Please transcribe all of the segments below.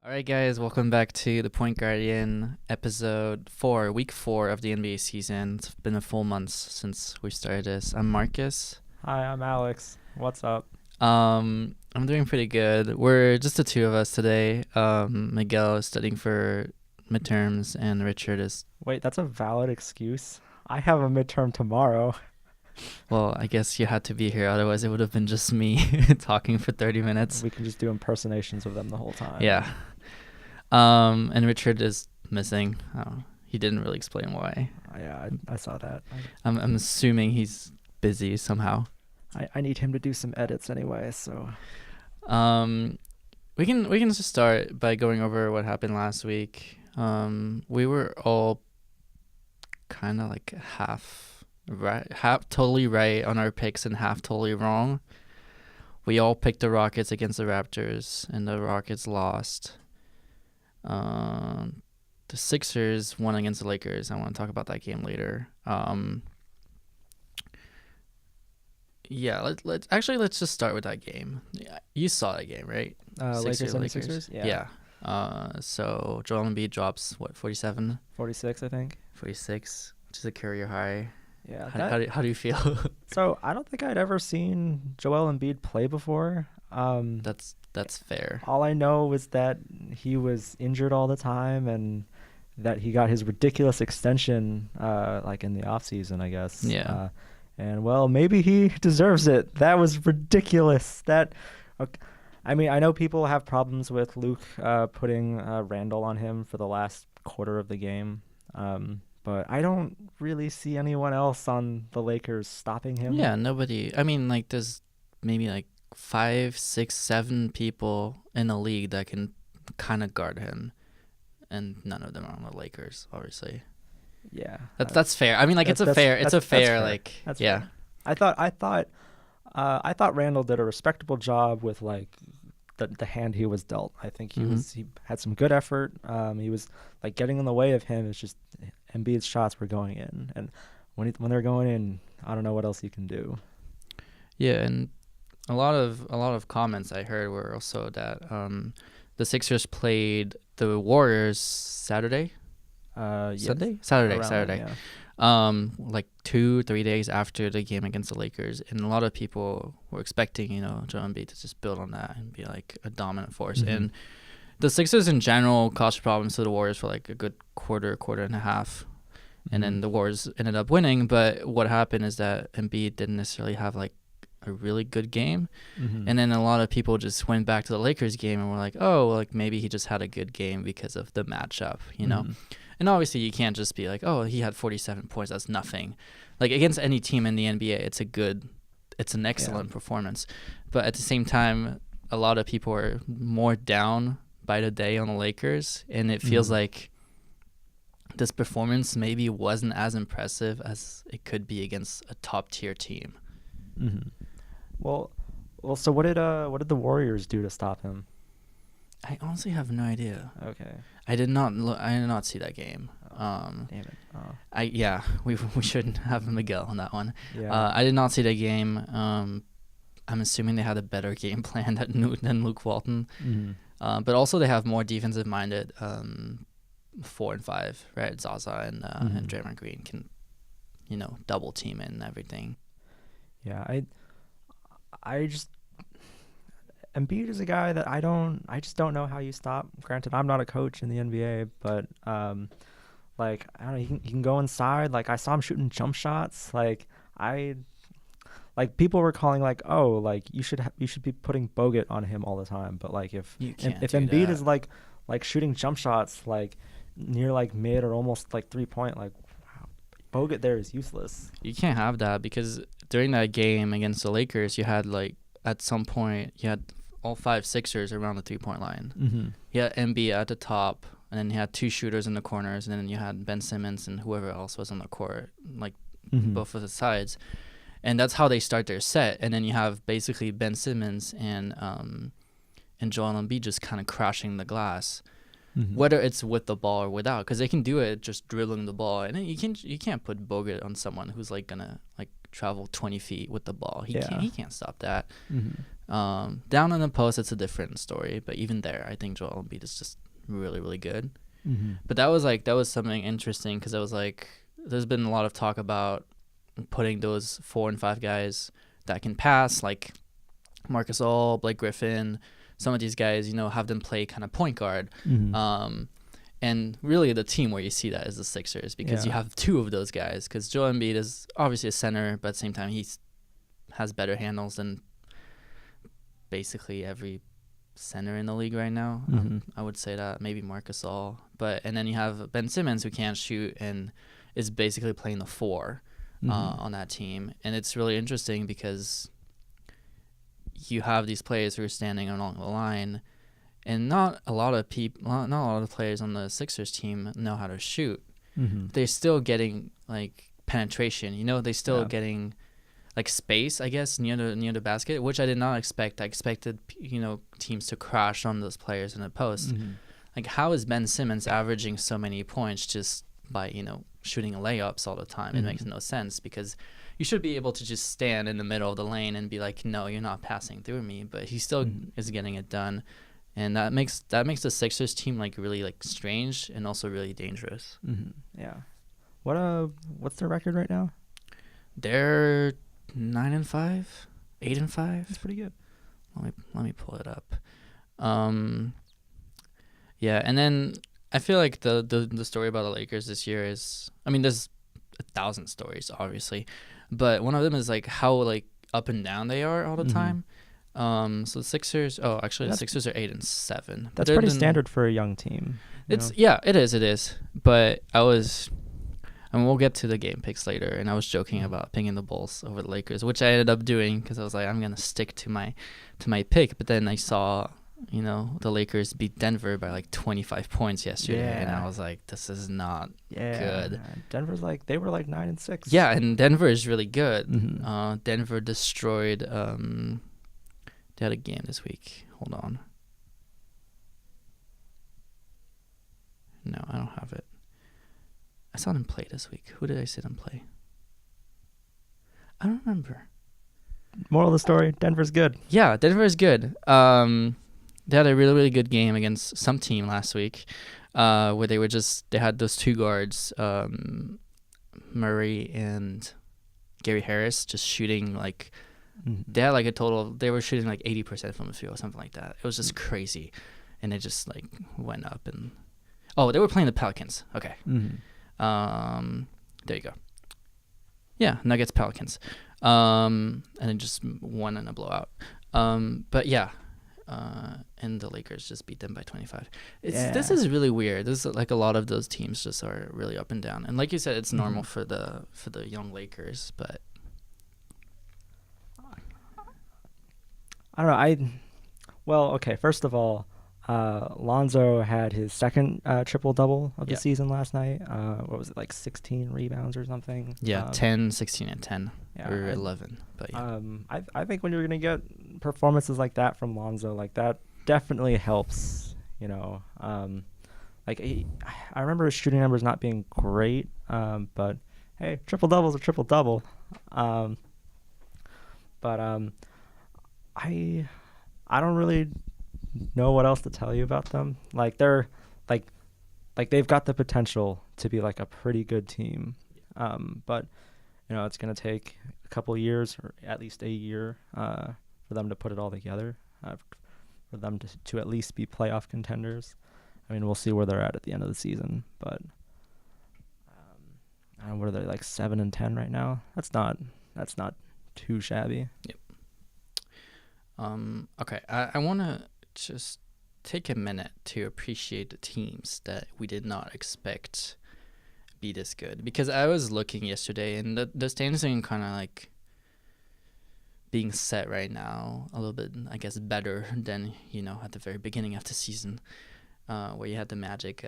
All right, guys, welcome back to the Point Guardian episode 4, week 4 of the NBA season. It's been a full month since we started this. I'm Marcus. Hi, I'm Alex. What's up? I'm doing pretty good. We're just the two of us today. Miguel is studying for midterms, and Richard is. Wait, that's a valid excuse. I have a midterm tomorrow. Well, I guess you had to be here, otherwise it would have been just me talking for 30 minutes. We can just do impersonations of them the whole time. Yeah. And Richard is missing. He didn't really explain why. Yeah, I saw that. I'm assuming he's busy somehow. I need him to do some edits anyway, so. We can just start by going over what happened last week. We were all kind of like half totally right on our picks and half totally wrong. We all picked the Rockets against the Raptors, and the Rockets lost. The Sixers won against the Lakers. I want to talk about that game later. Let's just start with that game. Yeah, you saw that game, right? Lakers and Sixers? Yeah. So Joel Embiid drops, 47? 46, I think. 46, which is a career high. Yeah. How do you feel? So, I don't think I'd ever seen Joel Embiid play before. That's fair. All I know is that he was injured all the time and that he got his ridiculous extension like in the offseason, I guess. Yeah. And, well, maybe he deserves it. That was ridiculous. I mean, I know people have problems with Luke putting Randall on him for the last quarter of the game. But I don't really see anyone else on the Lakers stopping him. Yeah, nobody. I mean, like, there's maybe like 5, 6, 7 people in the league that can kind of guard him, and none of them are on the Lakers, obviously. Yeah, that's fair. I mean, like, it's a fair. That's fair. I thought Randall did a respectable job with like the hand he was dealt. I think he had some good effort. He was like getting in the way of him. It's just Embiid's shots were going in, and when they're going in, I don't know what else you can do. Yeah, and a lot of comments I heard were also that the Sixers played the Warriors Saturday. Yes. Saturday. Yeah. Like 2-3 days after the game against the Lakers, and a lot of people were expecting, Joel Embiid to just build on that and be like a dominant force. And the Sixers in general caused problems to the Warriors for like a good quarter and a half, and then the Warriors ended up winning. But what happened is that Embiid didn't necessarily have like a really good game, and then a lot of people just went back to the Lakers game and were like, oh, well, like maybe he just had a good game because of the matchup, And obviously you can't just be like, oh, he had 47 points, that's nothing. Like, against any team in the NBA, it's an excellent performance. But at the same time, a lot of people are more down by the day on the Lakers, and it feels like this performance maybe wasn't as impressive as it could be against a top-tier team. Well, so what did the Warriors do to stop him? I honestly have no idea. Okay. I did not see that game. Damn it. Oh. We shouldn't have Miguel on that one. Yeah. I did not see that game. I'm assuming they had a better game plan than Luke Walton. But also they have more defensive minded 4 and 5, right? Zaza and Draymond Green can, double team it and everything. Yeah, I just Embiid is a guy that I just don't know how you stop. Granted, I'm not a coach in the NBA, but like, I don't know, he can go inside. Like, I saw him shooting jump shots. Like, people were calling like, oh, like you should be putting Bogut on him all the time. But like, if Embiid is like shooting jump shots like near like mid or almost like 3-point, like, wow, Bogut there is useless. You can't have that, because during that game against the Lakers, you had like, at some point you had all 5 Sixers around the 3-point line. You had Embiid at the top, and then you had 2 shooters in the corners, and then you had Ben Simmons and whoever else was on the court, like both of the sides. And that's how they start their set. And then you have basically Ben Simmons and Joel Embiid just kind of crashing the glass, whether it's with the ball or without, because they can do it just dribbling the ball. And then you can't put Bogut on someone who's like gonna like travel 20 feet with the ball. He can't stop that. Down in the post, it's a different story. But even there, I think Joel Embiid is just really, really good. Mm-hmm. But that was something interesting because it was like there's been a lot of talk about putting those 4 and 5 guys that can pass, like Marcus All, Blake Griffin, some of these guys, have them play kind of point guard. Mm-hmm. And really the team where you see that is the Sixers because you have 2 of those guys because Joel Embiid is obviously a center, but at the same time he has better handles than basically every center in the league right now. Mm-hmm. I would say that, maybe Marcus All. And then you have Ben Simmons who can't shoot and is basically playing the 4 on that team. And it's really interesting because you have these players who are standing along the line, and not a lot of players on the Sixers team know how to shoot. Mm-hmm. They're still getting like penetration. They're still getting like space, I guess, near the basket, which I did not expect. I expected teams to crash on those players in the post. Mm-hmm. Like, how is Ben Simmons averaging so many points just by shooting layups all the time? Mm-hmm. It makes no sense because you should be able to just stand in the middle of the lane and be like, no, you're not passing through me. But he still is getting it done, and that makes the Sixers team like really like strange and also really dangerous. Mm-hmm. Yeah. What's their record right now? They're 9-5, 8-5. That's pretty good. Let me pull it up. Yeah, and then I feel like the story about the Lakers this year is, I mean, there's 1,000 stories obviously, but one of them is like how like up and down they are all the time. So the Sixers. Oh, actually, the Sixers are 8-7. That's pretty standard for a young team. It is. But we'll get to the game picks later, and I was joking about picking the Bulls over the Lakers, which I ended up doing because I was like, I'm gonna stick to my pick. But then I saw, the Lakers beat Denver by like 25 points yesterday, and I was like, this is not good. Denver's they were like 9-6. Yeah, and Denver is really good. Mm-hmm. Denver destroyed. They had a game this week. Hold on. No, I don't have it. I saw them play this week. Who did I see them play? I don't remember. Moral of the story, Denver's good. Yeah, Denver is good. They had a really, really good game against some team last week where they had those 2 guards, Murray and Gary Harris, just shooting like, they had like they were shooting like 80% from the field or something like that. It was just crazy. And it just like went up and, they were playing the Pelicans. Okay. There you go. Yeah, Nuggets Pelicans. And it just won in a blowout. But yeah, and the Lakers just beat them by 25. This is really weird. This is like a lot of those teams just are really up and down. And like you said, it's normal for the young Lakers, but I don't know. Well, okay. First of all, Lonzo had his second triple-double of the season last night. What was it, like 16 rebounds or something? Yeah, 10, 16, and 10. Or 11. But yeah. I think when you're going to get performances like that from Lonzo, like that definitely helps, I remember his shooting numbers not being great, but hey, triple-double's a triple-double. I don't really know what else to tell you about them. Like they're like they've got the potential to be like a pretty good team, but it's gonna take a couple of years or at least a year for them to put it all together, for them to at least be playoff contenders. I mean, we'll see where they're at the end of the season, but what are they, like 7-10 right now? That's not too shabby. Yep. Okay, I want to just take a minute to appreciate the teams that we did not expect be this good, because I was looking yesterday and the standings are kind of like being set right now a little bit, I guess, better than at the very beginning of the season, where you had the Magic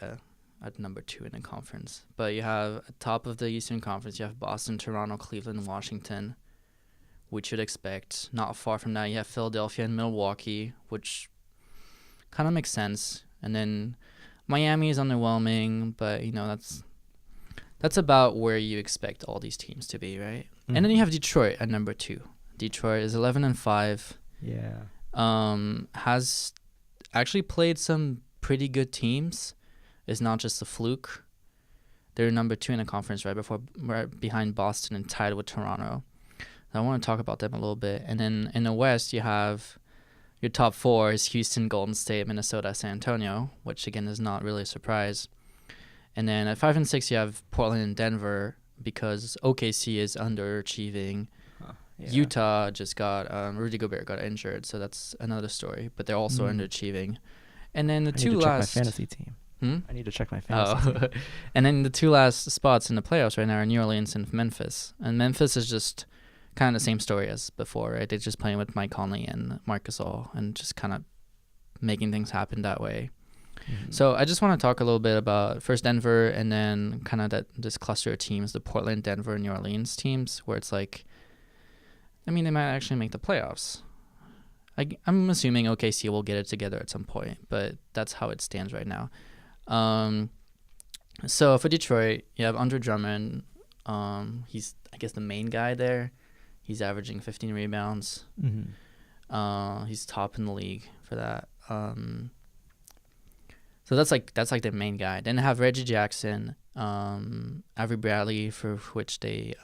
at number 2 in the conference. But you have at top of the Eastern Conference, you have Boston, Toronto, Cleveland, Washington, which you'd expect. Not far from that, you have Philadelphia and Milwaukee, which kind of makes sense. And then Miami is underwhelming, but that's about where you expect all these teams to be, right? Mm-hmm. And then you have Detroit at number 2. Detroit is 11-5. Yeah. Has actually played some pretty good teams. It's not just a fluke. They're number 2 in the conference right behind Boston and tied with Toronto. I want to talk about them a little bit. And then in the West, you have your top 4 is Houston, Golden State, Minnesota, San Antonio, which again is not really a surprise. And then at 5 and 6, you have Portland and Denver because OKC is underachieving. Yeah. Utah just got Rudy Gobert got injured, so that's another story. But they're also underachieving. And then the two last. I need to check my fantasy team. I need to check my fantasy team. And then the 2 last spots in the playoffs right now are New Orleans and Memphis. And Memphis is just kind of the same story as before, right? They're just playing with Mike Conley and Marcus All and just kind of making things happen that way. Mm-hmm. So I just want to talk a little bit about first Denver and then kind of this cluster of teams, the Portland, Denver, and New Orleans teams, where it's like, I mean, they might actually make the playoffs. I'm assuming OKC will get it together at some point, but that's how it stands right now. So for Detroit, you have Andre Drummond. He's, I guess, the main guy there. He's averaging 15 rebounds. Mm-hmm. He's top in the league for that. So that's like the main guy. Then they have Reggie Jackson, Avery Bradley, for which they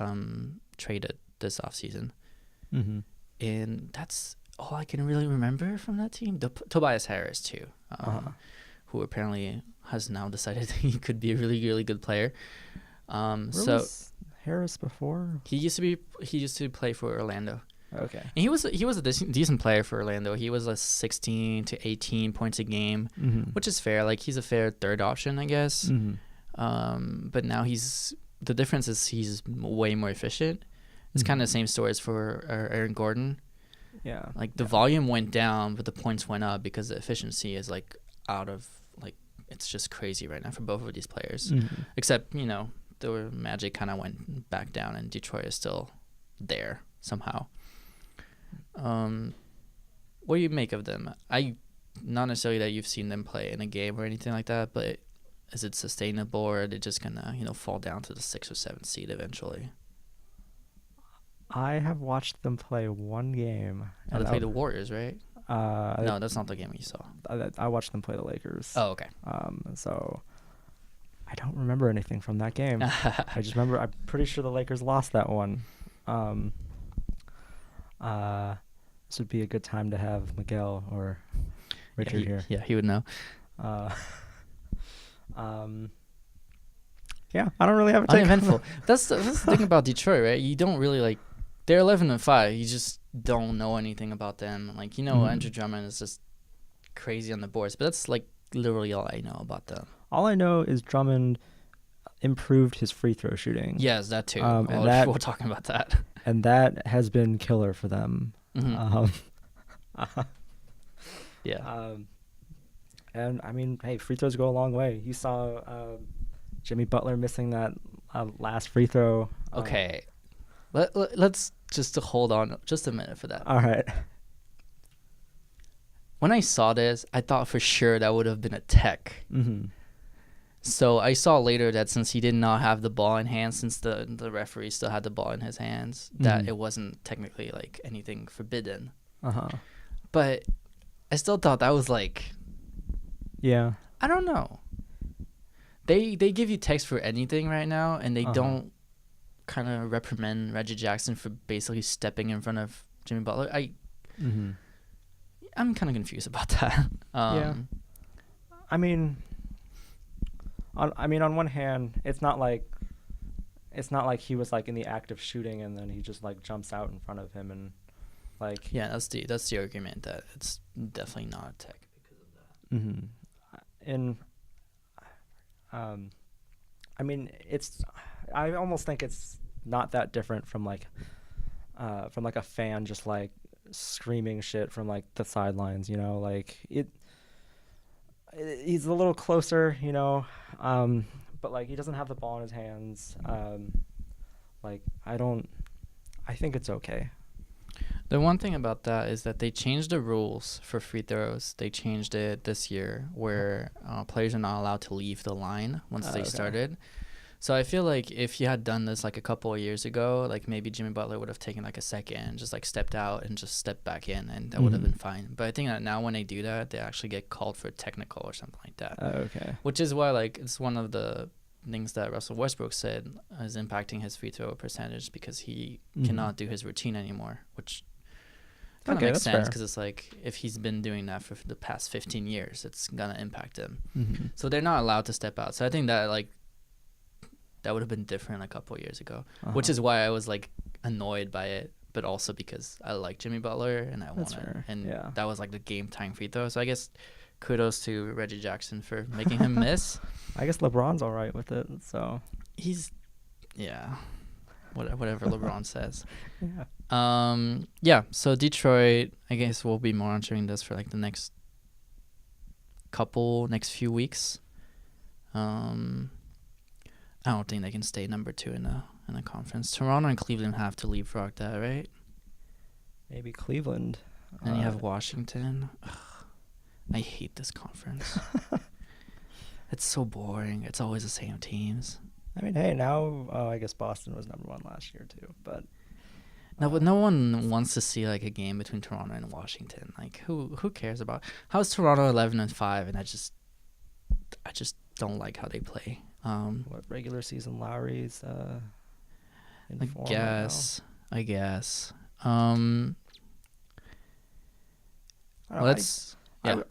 traded this offseason. Mm-hmm. And that's all I can really remember from that team. Tobias Harris, too, who apparently has now decided he could be a really, really good player. Where was Harris before? He used to play for Orlando. Okay. And he was a decent player for Orlando. He was 16 to 18 points a game, mm-hmm. which is fair. Like, he's a fair third option, I guess. Mm-hmm. But now the difference is he's way more efficient. It's kind of the same story as for Aaron Gordon. Yeah. Like, the volume went down, but the points went up because the efficiency is like it's just crazy right now for both of these players. Mm-hmm. Except, the Magic kind of went back down and Detroit is still there somehow. What do you make of them? Not necessarily that you've seen them play in a game or anything like that, but is it sustainable, or are they just gonna fall down to the 6th or 7th seed eventually? I have watched them play one game. They played the Warriors, right? No, that's not the game you saw. I watched them play the Lakers. Oh, okay. So I don't remember anything from that game. I just remember I'm pretty sure the Lakers lost that one. This would be a good time to have Miguel or Richard here. Yeah, he would know. Yeah, I don't really have a take. Uneventful. That's the thing about Detroit, right? You don't really they're 11-5. You just don't know anything about them. Andrew Drummond is just crazy on the boards, but that's literally all I know about them. All I know is Drummond improved his free throw shooting. Yes, that too. We're talking about that. And that has been killer for them. Mm-hmm. Yeah. And I mean, hey, free throws go a long way. You saw Jimmy Butler missing that last free throw. Okay. Let's just hold on just a minute for that. All right. When I saw this, I thought for sure that would have been a tech. Mm-hmm. So I saw later that since he did not have the ball in hand, since the referee still had the ball in his hands, that it wasn't technically anything forbidden. But I still thought that was yeah. I don't know. They give you techs for anything right now, and they don't kind of reprimand Reggie Jackson for basically stepping in front of Jimmy Butler. I'm kind of confused about that. Yeah. I mean, on one hand, it's not like he was in the act of shooting and then he just jumps out in front of him and yeah, that's the argument that it's definitely not a tech because of that. Mm-hmm. And I mean, I almost think it's not that different from a fan just screaming shit from the sidelines, he's a little closer, but he doesn't have the ball in his hands. I think it's okay. The one thing about that is that they changed the rules for free throws. They changed it this year where players are not allowed to leave the line once they started. So I feel like if he had done this like a couple of years ago, like maybe Jimmy Butler would have taken like a second and just like stepped out and just stepped back in, and that would have been fine. But I think that now when they do that, they actually get called for technical or something like that. Okay. Which is why like it's one of the things that Russell Westbrook said is impacting his free throw percentage, because he cannot do his routine anymore, which kind of makes sense, because it's like if he's been doing that for the past 15 years, it's gonna impact him. So they're not allowed to step out. So I think that like that would have been different a couple of years ago, which is why I was like annoyed by it, but also because I like Jimmy Butler and I want it, and that was like the game tying free throw. So I guess kudos to Reggie Jackson for making him miss. I guess LeBron's all right with it, so he's whatever LeBron says. Yeah. So Detroit, I guess we'll be monitoring this for like the next few weeks. I don't think they can stay number 2 in the conference. Toronto and Cleveland have to leapfrog that, right? Maybe Cleveland. And you have Washington. Ugh, I hate this conference. It's so boring. It's always the same teams. I mean, hey, now I guess Boston was number 1 last year too, but no, but no one wants to see like a game between Toronto and Washington. Like who cares about? How's Toronto 11-5? And I just don't like how they play. What regular season Lowry's in form I guess. I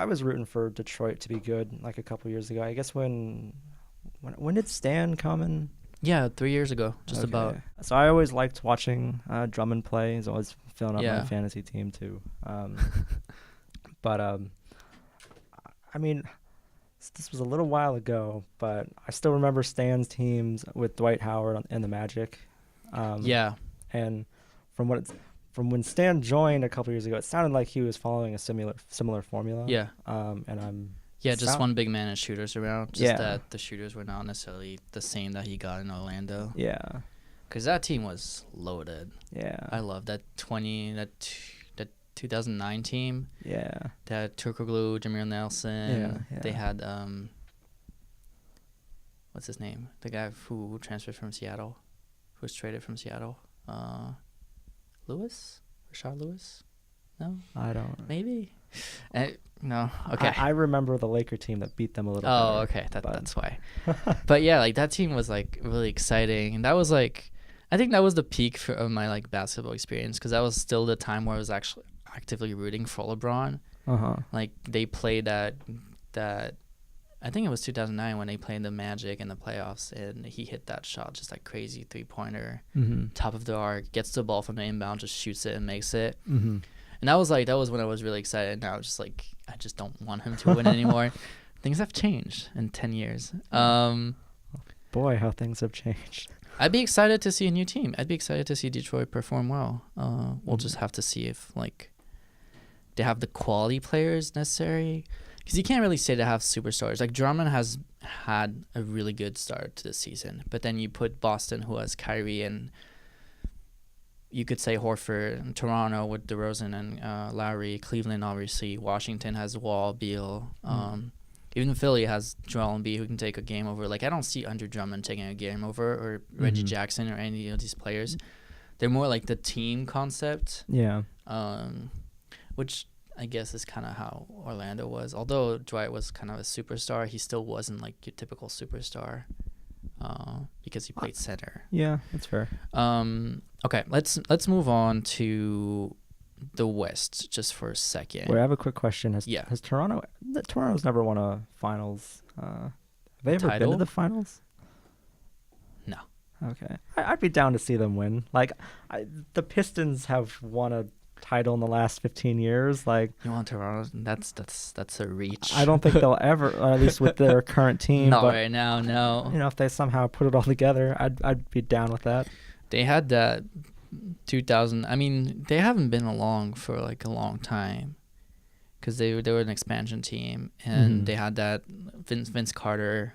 was rooting for Detroit to be good like a couple years ago. I guess when did Stan come in? Yeah, 3 years ago, just about. So I always liked watching Drummond play. He's always filling up my fantasy team too. But I mean, this was a little while ago, but I still remember Stan's teams with Dwight Howard and the Magic. And from when Stan joined a couple years ago, it sounded like he was following a similar formula. Yeah. And I'm just one big man and shooters around. Just that the shooters were not necessarily the same that he got in Orlando. Yeah. Because that team was loaded. Yeah. I love that 2009 team. Yeah. They had Turkoglu, Jameer Nelson. Yeah. They had what's his name? The guy who transferred from Seattle, who was traded from Seattle. Rashard Lewis? No? I don't. Maybe? No. Okay. I remember the Laker team that beat them a little bit. Oh, okay. That's why. But yeah, like that team was like really exciting. And that was like, I think that was the peak of my like basketball experience, because that was still the time where I was actually actively rooting for LeBron. Like they played that I think it was 2009 when they played the Magic in the playoffs, and he hit that shot, just like crazy 3-pointer, top of the arc, gets the ball from the inbound, just shoots it and makes it. And that was when I was really excited. Now just like I just don't want him to win anymore. Things have changed in 10 years. Boy, how things have changed. I'd be excited to see a new team. I'd be excited to see Detroit perform well. We'll just have to see if like they have the quality players necessary. Because you can't really say they have superstars. Like Drummond has had a really good start to the season, but then you put Boston, who has Kyrie, and you could say Horford, and Toronto with DeRozan and Lowry, Cleveland obviously, Washington has Wall, Beal, even Philly has Joel Embiid, who can take a game over. Like I don't see Andre Drummond taking a game over, or Reggie Jackson, or any of these players. They're more like the team concept. Yeah. Which I guess is kind of how Orlando was. Although Dwight was kind of a superstar, he still wasn't like your typical superstar because he played center. Yeah, that's fair. Okay, let's move on to the West just for a second. Wait, I have a quick question. Has Toronto's never won a finals? Have they ever been to the finals? No. Okay, I'd be down to see them win. Like, the Pistons have won a title in the last 15 years. Like, you want Toronto? That's a reach. I don't think they'll ever, or at least with their current team. Not right now, no. You know, if they somehow put it all together, I'd be down with that. They had that 2000. I mean, they haven't been along for like a long time, because they were an expansion team, and they had that Vince Carter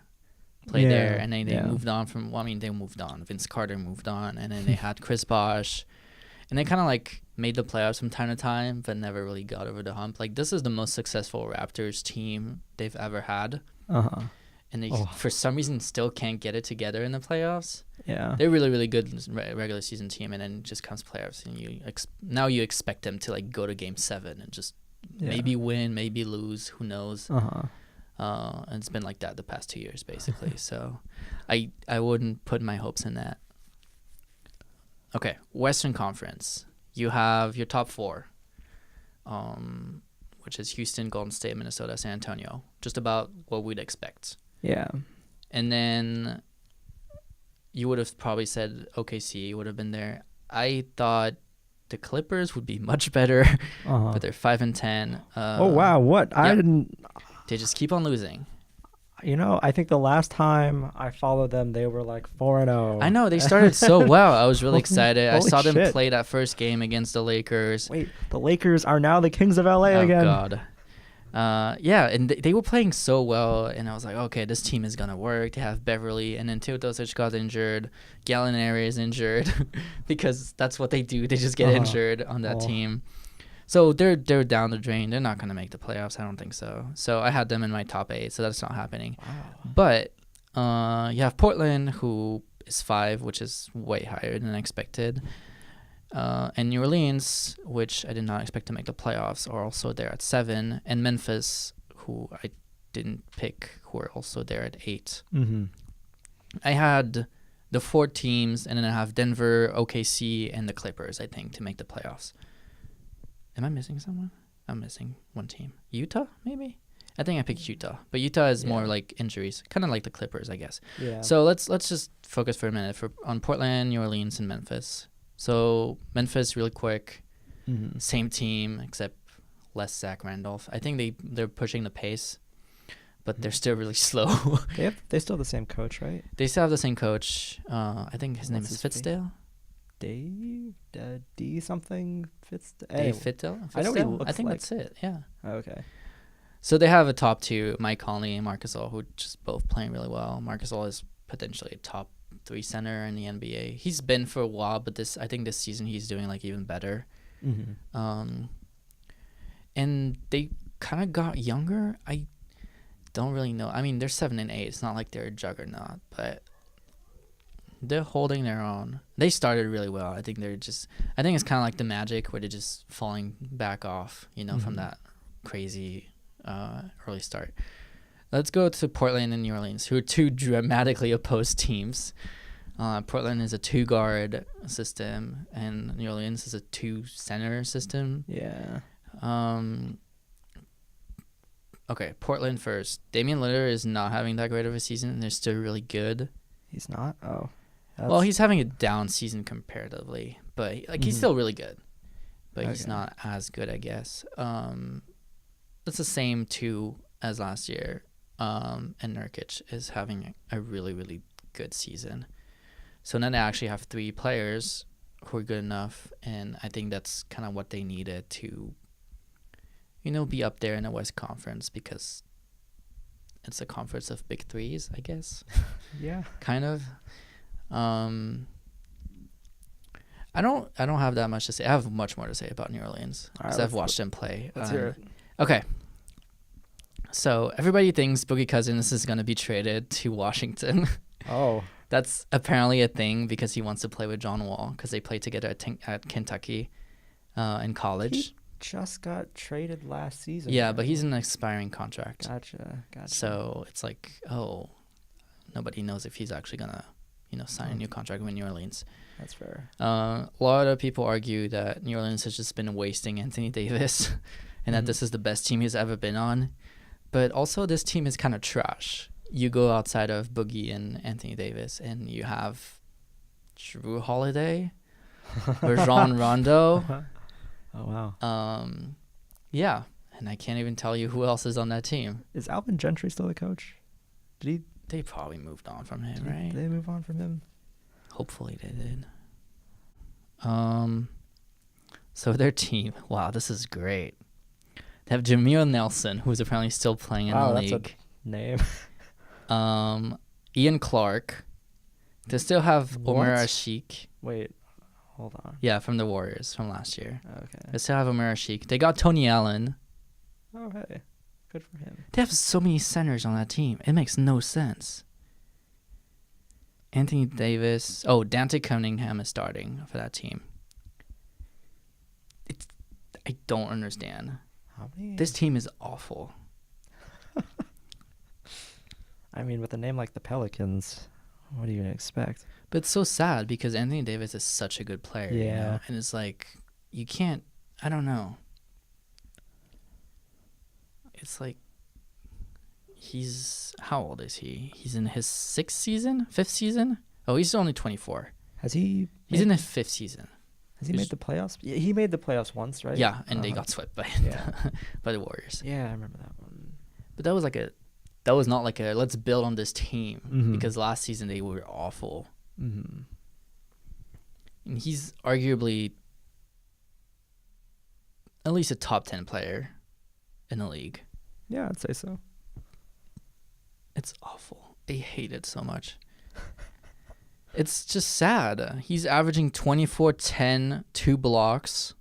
play there, and then they moved on from. Well, I mean, they moved on. Vince Carter moved on, and then they had Chris Bosh, and they kind of like made the playoffs from time to time, but never really got over the hump. Like, this is the most successful Raptors team they've ever had. and they for some reason still can't get it together in the playoffs. Yeah. They're really, really good regular season team, and then just comes playoffs, and now you expect them to like go to Game 7 and just maybe win, maybe lose, who knows. And it's been like that the past 2 years basically. So I wouldn't put my hopes in that. Okay, Western Conference. You have your top 4, which is Houston, Golden State, Minnesota, San Antonio. Just about what we'd expect. Yeah. And then you would have probably said OKC would have been there. I thought the Clippers would be much better, but they're 5-10. Oh wow, what? I didn't. They just keep on losing. I think the last time I followed them, they were like 4-0. I know, they started so well. I was really excited. I saw them shit. play that first game against the Lakers. Wait, the Lakers are now the Kings of LA again. Oh, God. Yeah, and they were playing so well, and I was like, okay, this team is going to work. They have Beverly, and then Teodosic got injured. Gallinari is injured because that's what they do. They just get injured on that team. So they're down the drain. They're not going to make the playoffs. I don't think so. So I had them in my top 8, so that's not happening. Wow. But you have Portland, who is 5, which is way higher than expected. And New Orleans, which I did not expect to make the playoffs, are also there at 7. And Memphis, who I didn't pick, who are also there at 8. Mm-hmm. I had the 4 teams, and then I have Denver, OKC, and the Clippers, I think, to make the playoffs. Am I missing someone? I'm missing one team. Utah, maybe? I think I picked Utah. But Utah is more like injuries, kind of like the Clippers, I guess. Yeah. So let's just focus for a minute on Portland, New Orleans, and Memphis. So Memphis, really quick, same team except less Zach Randolph. I think they're pushing the pace, but they're still really slow. They still have the same coach, right? They still have the same coach. I think his name is Fitzdale. Dave D something Fitzdale. Dave Fitzdale. I know what he looks I think like. that's it. Yeah. Okay. So they have a top 2, Mike Conley and Marcus All, who just both playing really well. Marcus All is potentially a top 3 center in the NBA. He's been for a while, but I think this season he's doing like even better. Mm-hmm. And they kind of got younger. I don't really know. I mean, they're 7-8. It's not like they're a juggernaut, but they're holding their own. They started really well. I think it's kind of like the Magic, where they're just falling back off, from that crazy early start. Let's go to Portland and New Orleans, who are 2 dramatically opposed teams. Portland is a 2-guard system, and New Orleans is a 2-center system. Yeah. Okay, Portland first. Damian Lillard is not having that great of a season, and they're still really good. He's not? Oh. Well, he's having a down season comparatively, but he's still really good. But he's not as good, I guess. It's the same 2 as last year. And Nurkic is having a really, really good season. So now they actually have 3 players who are good enough, and I think that's kind of what they needed to, be up there in the West Conference, because it's a conference of big 3s, I guess. Yeah. Kind of. I don't have that much to say. I have much more to say about New Orleans because I've watched them play. Let's hear it. Okay. So everybody thinks Boogie Cousins is going to be traded to Washington. Oh. That's apparently a thing because he wants to play with John Wall, because they played together at Kentucky in college. He just got traded last season. Yeah, but he's in an expiring contract. Gotcha. So it's like, nobody knows if he's actually going to sign a new contract with New Orleans. That's fair. A lot of people argue that New Orleans has just been wasting Anthony Davis and that this is the best team he's ever been on. But also this team is kind of trash. You go outside of Boogie and Anthony Davis and you have Drew Holiday, Rajon Rondo. Oh, wow. Yeah, and I can't even tell you who else is on that team. Is Alvin Gentry still the coach? They probably moved on from him, right? Did they move on from him? Hopefully they did. So their team, wow, this is great. They have Jameer Nelson, who's apparently still playing in the league. That's a name. Ian Clark. They still have Omer Ashik. Wait, hold on. Yeah, from the Warriors from last year. Okay. They still have Omer Ashik. They got Tony Allen. Oh, hey. Good for him. They have so many centers on that team. It makes no sense. Anthony Davis. Oh, Dante Cunningham is starting for that team. I don't understand. How many? This team is awful. I mean, with a name like the Pelicans, what are you gonna expect? But it's so sad because Anthony Davis is such a good player. Yeah. You know? And it's like, you can't, I don't know. It's like, how old is he? He's in his 5th season? Oh, he's only 24. Has he? He's in his 5th season. Has he made the playoffs? Yeah, he made the playoffs once, right? Yeah, and they got swept by by the Warriors. Yeah, I remember that one. But that was not like a let's build on this team, Mhm. because last season they were awful. Mm-hmm. And he's arguably at least a top 10 player in the league. Yeah, I'd say so. It's awful. I hate it so much. It's just sad. He's averaging 24, 10, 2 blocks.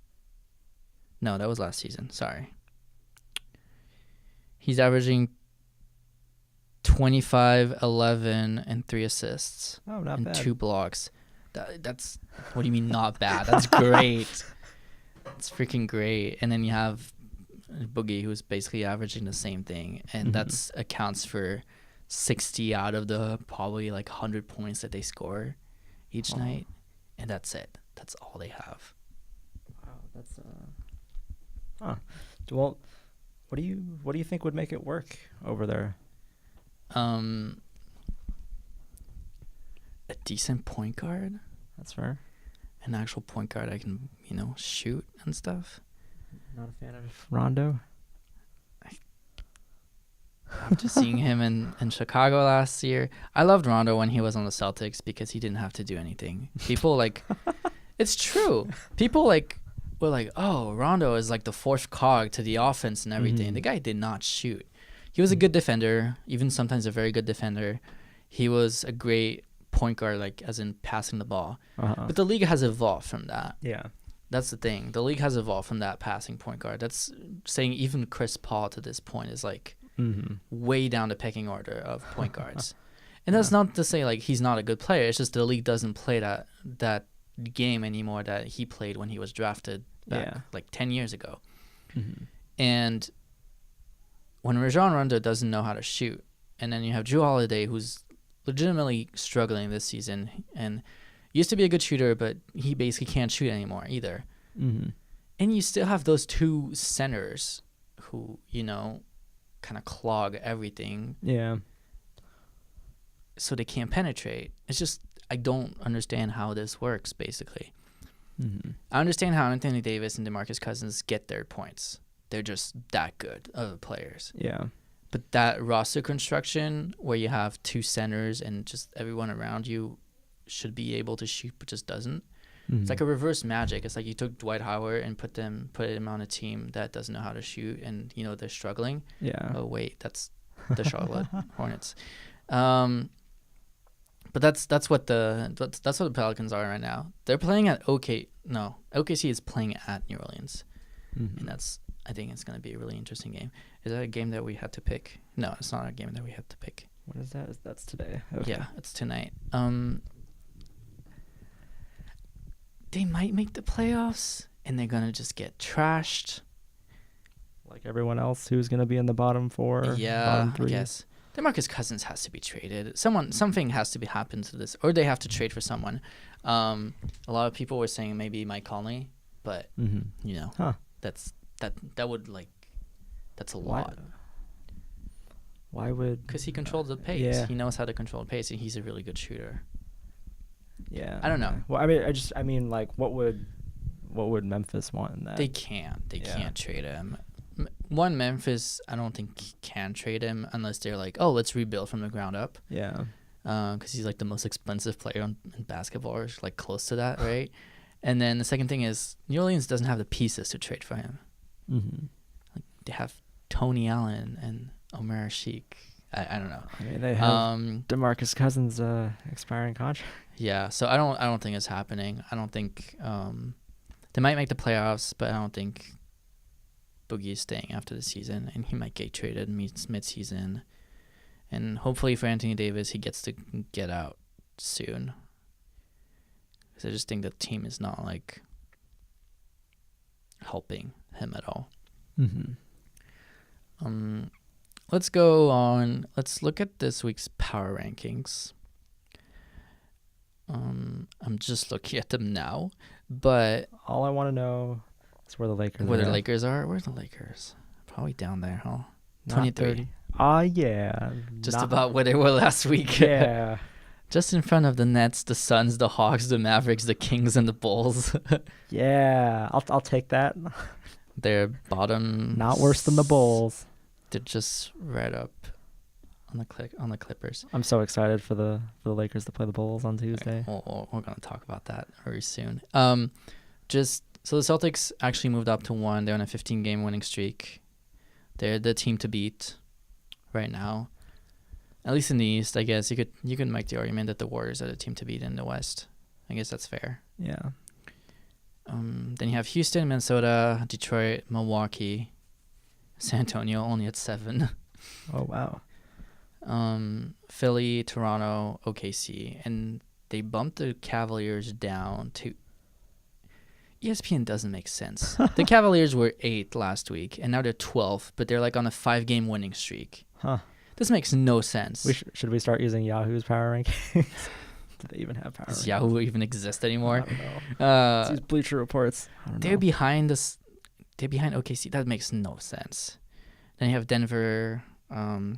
No, that was last season. Sorry. He's averaging 25, 11, and 3 assists. Oh, not and bad. 2 blocks. That's what do you mean not bad? That's great. It's freaking great. And then you have Boogie, who's basically averaging the same thing, and that's accounts for 60 out of the probably like 100 points that they score each night, and that's it. That's all they have. Wow, that's Well, what do you think would make it work over there? A decent point guard, That's fair. an actual point guard I can, shoot and stuff. Not a fan of Rondo. After seeing him in Chicago last year, I loved Rondo when he was on the Celtics because he didn't have to do anything. People it's true. People were like, oh, Rondo is like the fourth cog to the offense and everything. Mhm. The guy did not shoot. He was a good defender, even sometimes a very good defender. He was a great point guard, as in passing the ball. But the league has evolved from that. Yeah. That's the thing. The league has evolved from that passing point guard. That's saying even Chris Paul to this point is way down the pecking order of point guards. And that's not to say he's not a good player. It's just the league doesn't play that game anymore that he played when he was drafted back 10 years ago. Mm-hmm. And when Rajon Rondo doesn't know how to shoot, and then you have Jrue Holiday, who's legitimately struggling this season and used to be a good shooter, but he basically can't shoot anymore either. Mm-hmm. And you still have those 2 centers who, kind of clog everything. Yeah. So they can't penetrate. It's just, I don't understand how this works, basically. Mm-hmm. I understand how Anthony Davis and DeMarcus Cousins get their points. They're just that good of players. Yeah. But that roster construction where you have 2 centers and just everyone around you should be able to shoot but just doesn't. Mm-hmm. It's like a reverse magic. It's like you took Dwight Howard and put him on a team that doesn't know how to shoot, and they're struggling. Yeah. Oh wait, that's the Charlotte Hornets. But that's what the Pelicans are right now. They're playing at OKC is playing at New Orleans, Mm-hmm. and I think it's going to be a really interesting game. Is that a game that we had to pick? No, it's not a game that we had to pick. What is that? That's today. Okay. Yeah, it's tonight. They might make the playoffs, and they're gonna just get trashed. Like everyone else who's going to be in the bottom 4. Yeah, bottom I 3. guess. DeMarcus Cousins has to be traded. Something has to happen to this, or they have to trade for someone. A lot of people were saying maybe Mike Conley, but that's that would that's a lot. Why would? Because he controls the pace. Yeah. He knows how to control the pace, and he's a really good shooter. Yeah. I don't know. Well, I mean, what would Memphis want in that? They can't. They can't trade him. Memphis, I don't think can trade him unless they're like, oh, let's rebuild from the ground up. Yeah. Because he's the most expensive player in basketball, or close to that, right? And then the second thing is New Orleans doesn't have the pieces to trade for him. Mm-hmm. They have Tony Allen and Omer Sheik. I don't know. I mean, they have DeMarcus Cousins' expiring contract. Yeah, so I don't think it's happening. I don't think they might make the playoffs, but I don't think Boogie is staying after the season, and he might get traded mid-season. And hopefully for Anthony Davis, he gets to get out soon. Because I just think the team is not like helping him at all. Mm-hmm. Let's go on. Let's look at this week's power rankings. I'm just looking at them now, but all I want to know is where the Lakers Where's the Lakers? Probably down there, huh? 23. Yeah. Just about where they were last week. Yeah. Just in front of the Nets, the Suns, the Hawks, the Mavericks, the Kings, and the Bulls. Yeah, I'll take that. They're bottom. Not worse than the Bulls. They're just right up on the Clippers. I'm so excited for the Lakers to play the Bulls on Tuesday. We're gonna talk about that very soon. Just so the Celtics actually moved up to 1. They're on a 15-game winning streak. They're the team to beat right now. At least in the East, I guess you could make the argument that the Warriors are the team to beat in the West. I guess that's fair. Yeah. Then you have Houston, Minnesota, Detroit, Milwaukee, San Antonio only at 7. Oh wow. Philly, Toronto, OKC, and they bumped the Cavaliers down to. ESPN doesn't make sense. The Cavaliers were 8th last week, and now they're 12th, but they're like on a 5-game winning streak. Huh. This makes no sense. Should we start using Yahoo's power rankings? Do they even have power rankings? Does Yahoo even exist anymore? I don't know. These Bleacher Reports. They're behind this. They're behind OKC. That makes no sense. Then you have Denver. I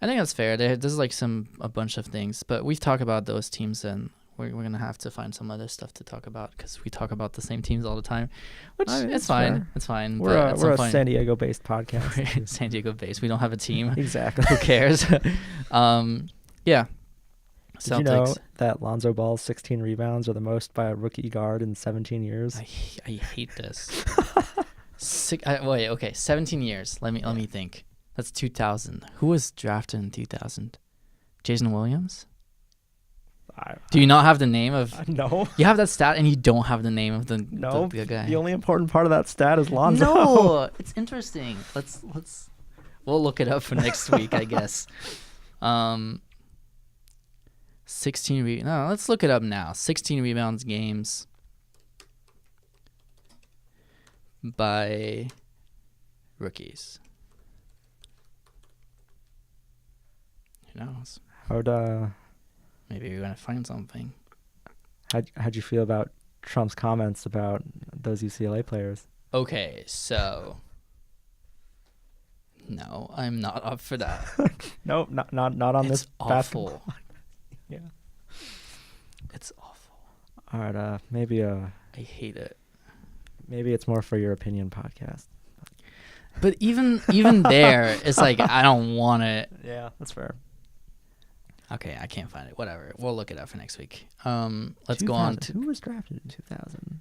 think that's fair. There's like a bunch of things, but we've talked about those teams, and we're gonna have to find some other stuff to talk about because we talk about the same teams all the time, which it's fine. Fair. It's fine. We're a San Diego-based podcast. San Diego-based. We don't have a team. Exactly. Who cares? Yeah. Did you know that Lonzo Ball's 16 rebounds are the most by a rookie guard in 17 years? I hate this. 17 years. Let me think. That's 2000. Who was drafted in 2000? Jason Williams? Do you not have the name of... No. You have that stat and you don't have the name of the guy. The only important part of that stat is Lonzo. No, it's interesting. We'll look it up for next week, I guess. 16 No, let's look it up now. 16 rebounds games by rookies. Who knows? Maybe we're gonna find something. How'd you feel about Trump's comments about those UCLA players? Okay, so no, I'm not up for that. No, not on this. It's awful. Yeah, it's awful. All right, maybe I hate it. Maybe it's more for your opinion podcast. But even there, it's like I don't want it. Yeah, that's fair. Okay, I can't find it. Whatever. We'll look it up for next week. Let's go on to... Who was drafted in 2000?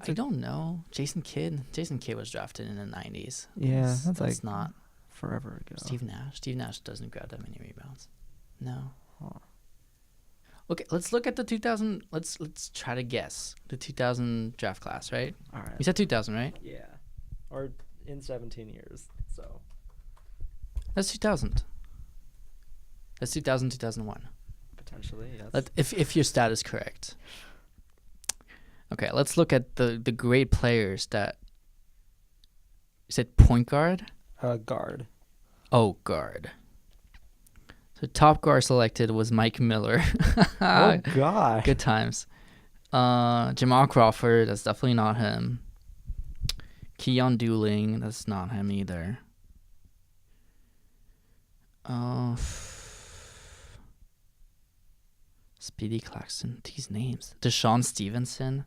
I don't know. Jason Kidd. Jason Kidd was drafted in the 90s. Yeah, that's like not... forever ago. Steve Nash. Steve Nash doesn't grab that many rebounds. No. Huh. Okay, let's look at the 2000... Let's try to guess. The 2000 draft class, right? All right. You said 2000, right? Yeah. Or in 17 years, so... That's 2000. That's 2000, 2001. Potentially, yes. If your stat is correct. Okay, let's look at the great players that... You said point guard? Guard. Oh, guard. So top guard selected was Mike Miller. Oh, gosh. Good times. Jamal Crawford, that's definitely not him. Keon Dooling, that's not him either. Speedy Claxton, these names. Deshaun Stevenson.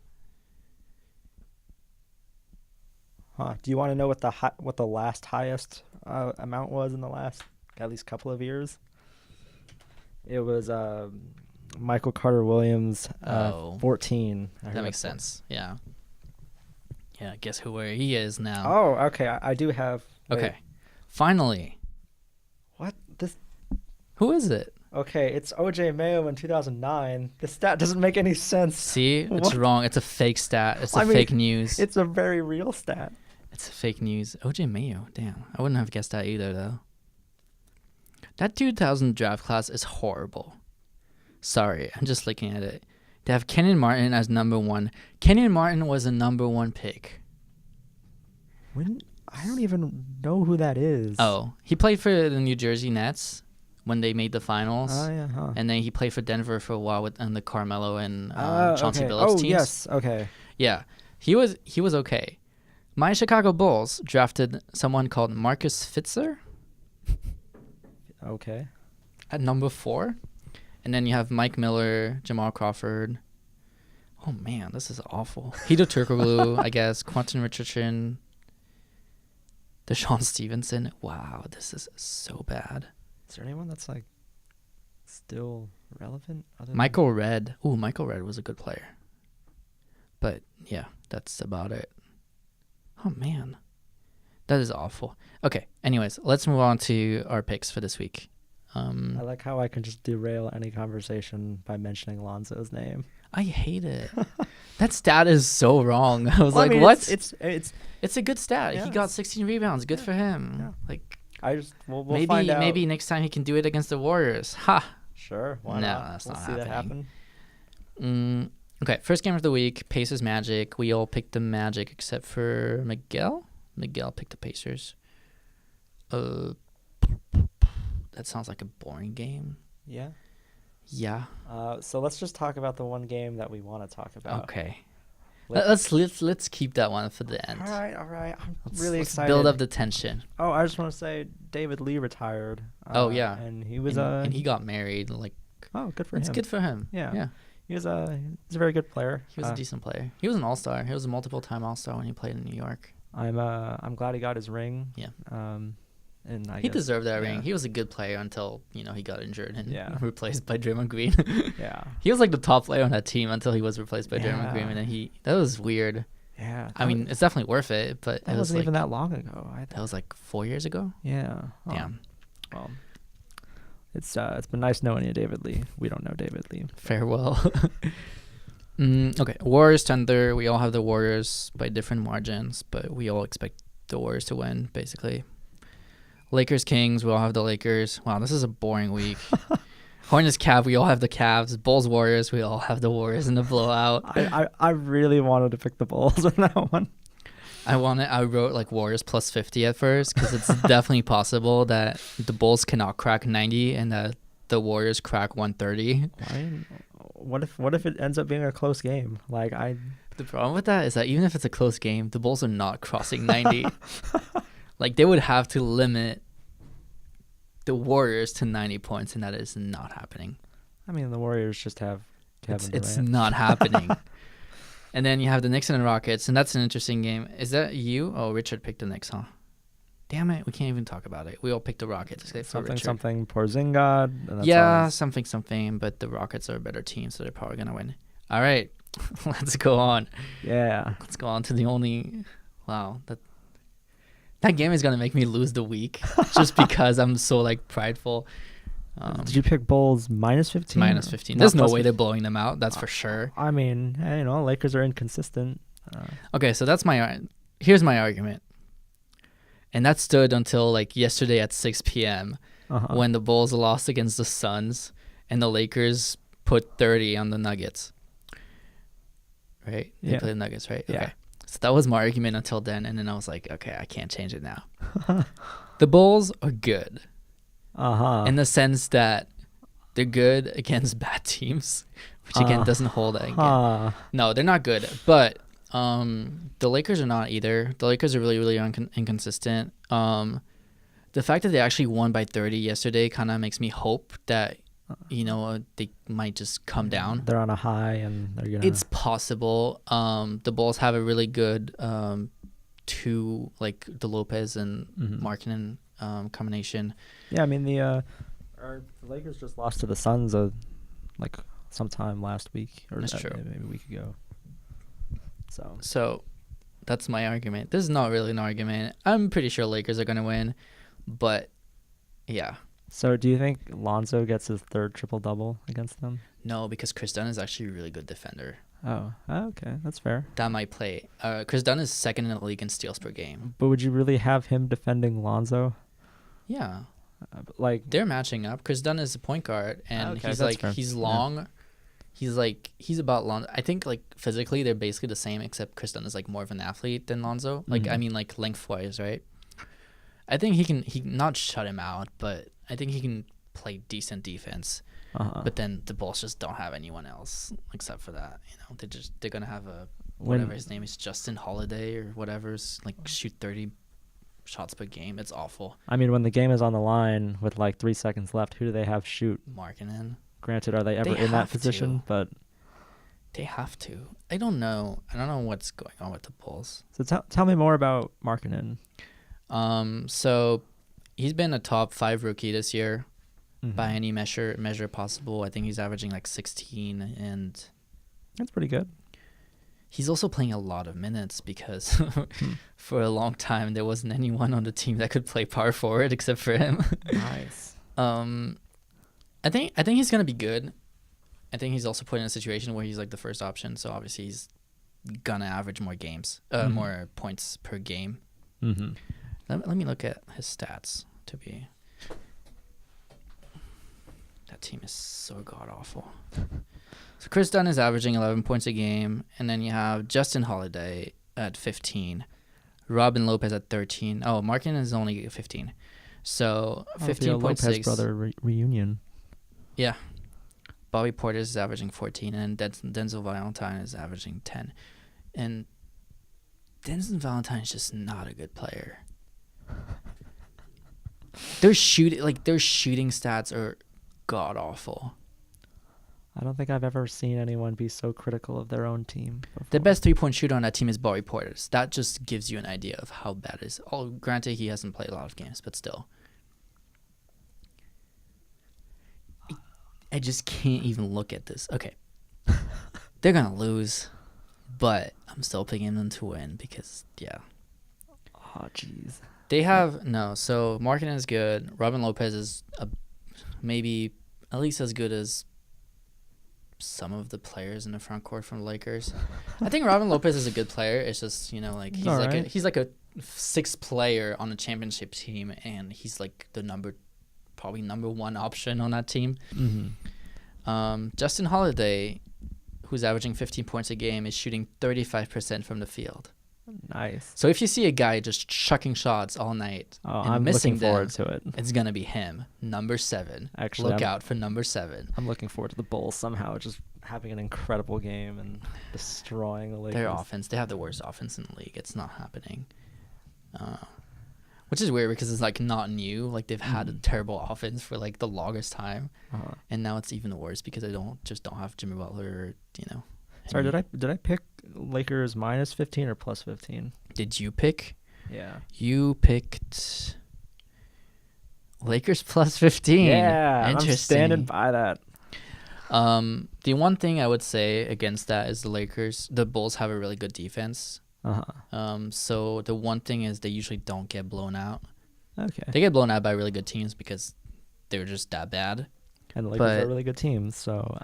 Huh. Do you want to know what the last highest amount was in the last at least couple of years? It was Michael Carter Williams, 14. That makes sense. Yeah. Yeah, guess where he is now. Oh, okay. I do have... Okay. Finally. What? Who is it? Okay, it's OJ Mayo in 2009. The stat doesn't make any sense. See? It's wrong. It's a fake stat. It's fake news. It's a very real stat. It's fake news. OJ Mayo. Damn. I wouldn't have guessed that either, though. That 2000 draft class is horrible. Sorry, I'm just looking at it. They have Kenyon Martin as number 1. Kenyon Martin was a number 1 pick. I don't even know who that is. Oh, he played for the New Jersey Nets when they made the finals. Oh, yeah. Huh. And then he played for Denver for a while with the Carmelo and Chauncey okay. Billups teams. Yes. Okay. Yeah, he was okay. My Chicago Bulls drafted someone called Marcus Thuillier Okay. at number 4. And then you have Mike Miller, Jamal Crawford. Oh, man, this is awful. Hedo Turkoglu, I guess. Quentin Richardson. Deshaun Stevenson. Wow, this is so bad. Is there anyone that's like still relevant? Michael Redd. Ooh, Michael Redd was a good player. But, yeah, that's about it. Oh, man. That is awful. Okay, anyways, let's move on to our picks for this week. I like how I can just derail any conversation by mentioning Lonzo's name. I hate it. That stat is so wrong. I was Well, what? It's a good stat. Yeah, He got 16 rebounds. Good for him. Yeah. Like we'll find out. maybe next time he can do it against the Warriors. Ha. Sure. Why No, not? that's we'll not see that happen. Okay, first game of the week, Pacers Magic. We all picked the Magic except for Miguel. Miguel picked the Pacers. That sounds like a boring game. Yeah. Yeah. So let's just talk about the one game that we want to talk about. Okay. Let's keep that one for the end. All right. I'm Let's really excited. Build up the tension. Oh, I just want to say David Lee retired. Oh yeah, and he was and he got married. Like, oh, good for it's him. good for him. Yeah. He's a very good player. He was a decent player. He was an all-star. He was a multiple-time all-star when he played in New York. I'm glad he got his ring. Yeah. And he deserved that yeah. ring. He was a good player until he got injured and replaced by Draymond Green. Yeah. He was like the top player on that team until he was replaced by Yeah. Draymond Green, and then that was weird. Yeah. I mean, it's definitely worth it, but that wasn't even that long ago. That was like 4 years ago. Yeah. Damn. Well, it's been nice knowing you, David Lee. We don't know David Lee. Farewell. Okay, Warriors Thunder. We all have the Warriors by different margins, but we all expect the Warriors to win, basically. Lakers Kings. We all have the Lakers. Wow, this is a boring week. Hornets Cavs. We all have the Cavs. Bulls Warriors. We all have the Warriors in the blowout. I really wanted to pick the Bulls in that one. I wrote like Warriors plus 50 at first because it's definitely possible that the Bulls cannot crack 90 and that the Warriors crack 130. What if it ends up being a close game? The problem with that is that even if it's a close game, the Bulls are not crossing 90. Like, they would have to limit the Warriors to 90 points, and that is not happening. I mean, the Warriors just have Kevin Durant. It's not happening. And then you have the Knicks and the Rockets, and that's an interesting game. Is that you? Oh, Richard picked the Knicks, huh? Damn it, we can't even talk about it. We all picked the Rockets except for Richard. Something Porzingis. Yeah, something, but the Rockets are a better team, so they're probably going to win. All right, let's go on. Yeah. Let's go on to the only... Wow, that game is going to make me lose the week just because I'm so, prideful. Did you pick Bulls minus 15? Minus 15. There's no way they're blowing them out. That's for sure. I mean, Lakers are inconsistent. Okay, so here's my argument. And that stood until, yesterday at 6 p.m. When the Bulls lost against the Suns and the Lakers put 30 on the Nuggets. Right? They played the Nuggets, right? Yeah. Okay. So that was my argument until then, and then I was like, okay, I can't change it now. The Bulls are good. In the sense that they're good against bad teams, which again doesn't hold again. No, they're not good. But the Lakers are not either. The Lakers are really, really inconsistent. The fact that they actually won by 30 yesterday kind of makes me hope that they might just come down. They're on a high and they're gonna. It's possible. The Bulls have a really good two, the Lopez and Markkanen combination. Yeah, I mean the Lakers just lost to the Suns sometime last week or that's true. Maybe a week ago. So that's my argument. This is not really an argument. I'm pretty sure Lakers are gonna win, but yeah. So do you think Lonzo gets his third triple-double against them? No, because Chris Dunn is actually a really good defender. Oh, okay, that's fair. that might play. Chris Dunn is second in the league in steals per game. But would you really have him defending Lonzo? Yeah, Like, they're matching up. Chris Dunn is a point guard, and Okay, he's that's like fair. he's Yeah. long. He's about Lonzo. I think like physically they're basically the same, except Chris Dunn is like more of an athlete than Lonzo. Like I Mhm. mean like lengthwise, right? I think he not shut him out, but I think he can play decent defense. But then the Bulls just don't have anyone else except for that. You know, they're gonna have a whatever his name is, Justin Holiday or whatever's like shoot 30 shots per game. It's awful. I mean, when the game is on the line with like 3 seconds left, who do they have shoot? Markkanen. Granted, are they ever They in that have position? to. But They have to. I don't know what's going on with the Bulls. so tell me more about Markkanen. So he's been a top 5 rookie this year Mhm. by any measure possible. I think he's averaging like 16, and That's pretty good. he's also playing a lot of minutes because for a long time there wasn't anyone on the team that could play power forward except for him. Nice. I think he's gonna be good. I think he's also put in a situation where he's like the first option, so obviously he's gonna average more games, more points per game. Mm-hmm. Let me look at his stats That team is so god awful. So Chris Dunn is averaging 11 points a game, and then you have Justin Holiday at 15, Robin Lopez at 13. Oh, Markin is only 15. So 15.6. Lopez brother reunion. Yeah. Bobby Portis is averaging 14, and Denzel Valentine is averaging 10. And Denzel Valentine is just not a good player. Their shooting stats are god awful. I don't think I've ever seen anyone be so critical of their own team before. The best 3-point shooter on that team is Bobby Portis. That just gives you an idea of how bad it is. Oh, granted, he hasn't played a lot of games, but still. I just can't even look at this. Okay. They're going to lose, but I'm still picking them to win because, yeah. Oh, jeez. They have, so Markkanen is good. Robin Lopez is maybe at least as good as some of the players in the front court from the Lakers. I think Robin Lopez is a good player. It's just, like he's like a 6th player on a championship team, and he's like the probably number 1 option on that team. Mm-hmm. Justin Holiday, who's averaging 15 points a game, is shooting 35% from the field. Nice. So if you see a guy just chucking shots all night and I'm missing looking forward to it. it's gonna be him, number 7. Actually, look out for number 7. I'm looking forward to the Bulls somehow just having an incredible game and destroying the Lakers. Their offense, they have the worst offense in the league. It's not happening. Which is weird because it's like not new. Like they've had a terrible offense for like the longest time, and now it's even worse because they don't have Jimmy Butler. Sorry, did I pick Lakers minus 15 or plus 15? Did you pick? Yeah. You picked Lakers plus 15. Yeah, Interesting. I'm standing by that. The one thing I would say against that is the Bulls have a really good defense. So the one thing is they usually don't get blown out. Okay. They get blown out by really good teams because they're just that bad. And the Lakers are really good teams, so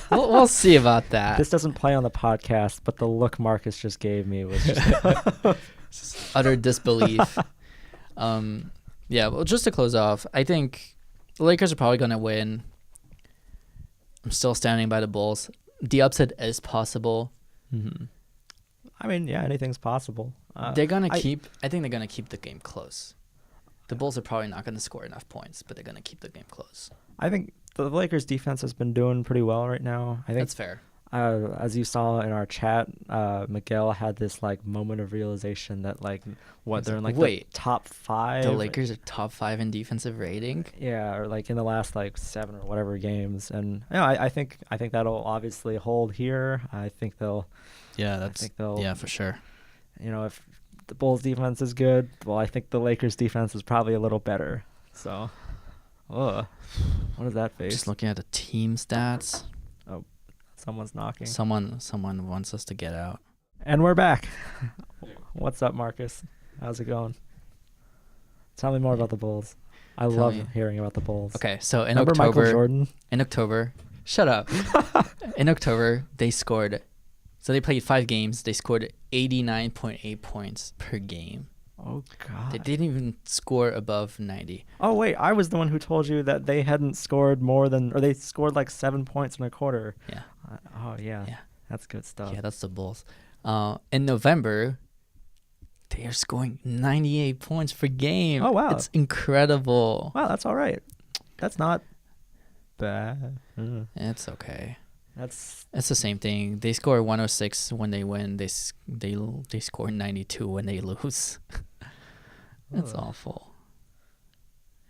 we'll see about that. This doesn't play on the podcast, but the look Marcus just gave me was just utter disbelief. Yeah, well, just to close off, I think the Lakers are probably going to win. I'm still standing by the Bulls. The upset is possible. Mm-hmm. I mean, yeah, anything's possible. They're going to keep... I think they're going to keep the game close. The Bulls are probably not going to score enough points, but they're going to keep the game close. I think the Lakers defense has been doing pretty well right now. I think that's fair. As you saw in our chat, Miguel had this like moment of realization that they're in the top 5. The Lakers are top 5 in defensive rating. Yeah, or like in the last 7 or whatever games, and I think that'll obviously hold here. I think they'll. Yeah, yeah, for sure. If the Bulls defense is good, well, I think the Lakers defense is probably a little better. So, what is that face? Just looking at the team stats. Oh, someone's knocking. Someone wants us to get out. And we're back. What's up, Marcus? How's it going? Tell me more about the Bulls. I love hearing about the Bulls. Okay, so Remember Michael Jordan? In October, Shut up. In October, they scored. So they played 5 games. They scored 89.8 points per game. Oh, God. They didn't even score above 90. Oh, wait. I was the one who told you that they hadn't scored more than, or they scored like 7 points in a quarter. Yeah. Yeah. Yeah. That's good stuff. Yeah, that's the Bulls. In November, they are scoring 98 points per game. Oh, wow. It's incredible. Wow, that's all right. That's not bad. It's okay. It's the same thing. They score 106 when they win. They score 92 when they lose. That's awful.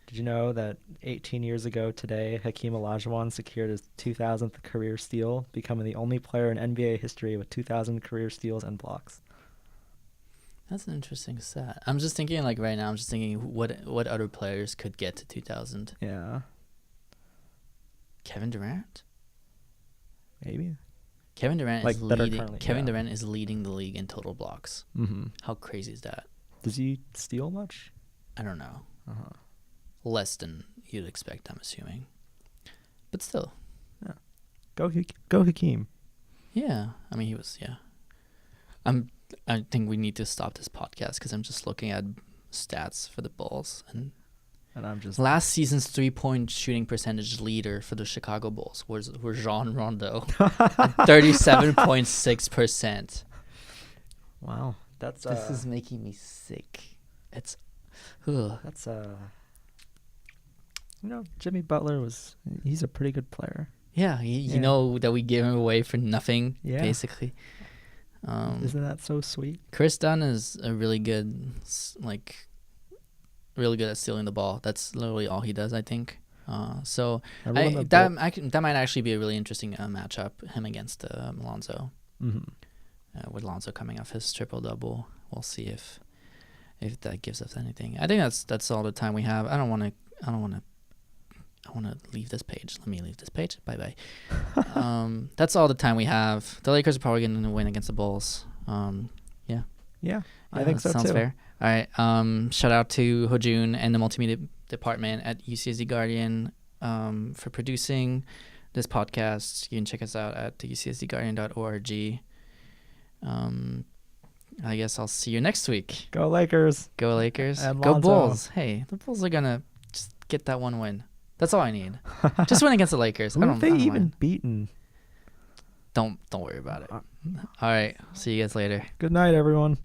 Did you know that 18 years ago today, Hakeem Olajuwon secured his 2,000th career steal, becoming the only player in NBA history with 2,000 career steals and blocks? That's an interesting stat. I'm just thinking, like, right now, I'm just thinking what other players could get to 2,000. Yeah. Kevin Durant? Maybe. Kevin Durant Like, is that are leading. currently- Kevin yeah. Durant is leading the league in total blocks. Mm-hmm. How crazy is that? Does he steal much? I don't know. Uh-huh. Less than you'd expect, I'm assuming. But still. Go Hakeem. Yeah. I mean, he was, yeah. I think we need to stop this podcast because I'm just looking at stats for the Bulls. And I'm just... last season's 3-point shooting percentage leader for the Chicago Bulls was Jean Rondo. 37.6%. Wow. That's... This is making me sick. It's... That's... Jimmy Butler he's a pretty good player. Yeah, you know that we gave him away for nothing, basically. Isn't that so sweet? Chris Dunn is a really good at stealing the ball. That's literally all he does, I think. So that might actually be a really interesting matchup, him against Lonzo. Mm-hmm. With Lonzo coming off his triple-double. We'll see if that gives us anything. I think that's all the time we have. I want to leave this page. Let me leave this page. Bye-bye. That's all the time we have. The Lakers are probably going to win against the Bulls. Yeah, I think so sounds too. fair. All right. Shout out to Hojun and the multimedia department at UCSD Guardian for producing this podcast. You can check us out at ucsdguardian.org. I guess I'll see you next week. Go Lakers. Go Lakers. And Go Lonzo. Bulls. Hey, the Bulls are going to just get that one win. That's all I need. Just win against the Lakers. Who have they even beaten? Don't worry about it. All right. See you guys later. Good night, everyone.